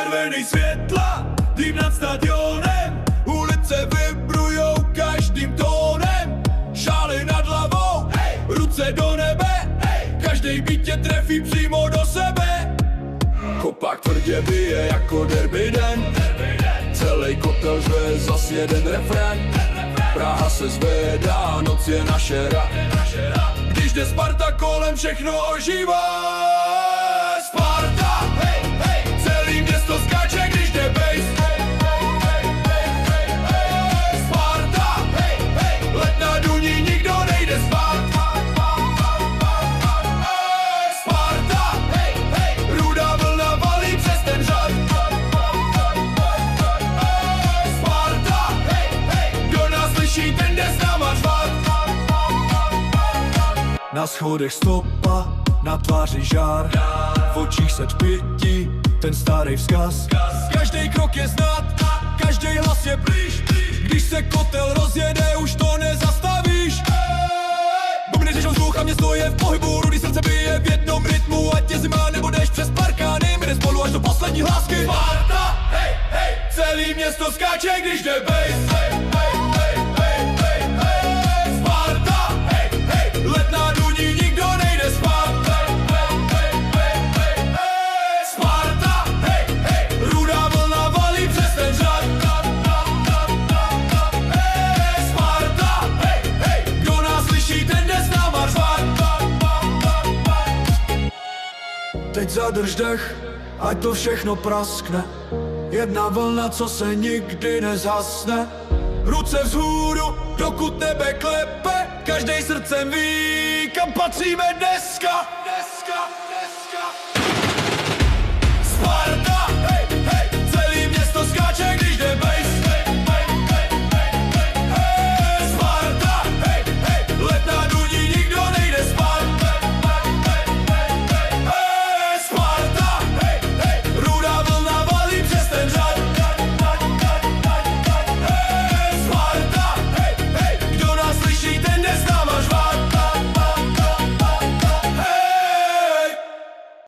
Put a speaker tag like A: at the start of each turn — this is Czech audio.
A: červený světla, dým nad stadionem, ulice vibrujou každým tónem. Šály nad hlavou, ruce do nebe, každej beat tě trefí přímo do sebe. Kopák tvrdě bije jako derby den, celý kotel řve zas jeden refrén. Praha se zvedá, noc je naše hra, když jde Sparta kolem všechno ožívá. Sparta, celý město skáče, když jde bass. Sparta, let na Duní, nikdo nejde spát. Sparta, rudá vlna valí přes ten řad. Sparta, kdo nás slyší, ten jde s náma řvat. Na schodech stopa, na tváři žár, v očích se tpětí, ten starý vzkaz. Každý krok je znát, každý hlas je blíž, když se kotel rozjede, už to nezastavíš. Bubny řešou vzduch a město je v pohybu, rudý srdce bije v jednom rytmu, ať je zima nebo dešť přes parkány, my jde spolu až do poslední hlásky. Sparta, celý město skáče, když jde bass. Sparta, let na Duní, nikdo nejde spát. Sparta, rudá vlna valí přes ten řad. Sparta, kdo nás slyší, ten jde s náma řvat. Teď zadrž dech, ať to všechno praskne. Jedna vlna, co se nikdy nezhasne. Ruce vzhůru, dokud nebe klepe, každej srdcem ví, kam patříme dneska.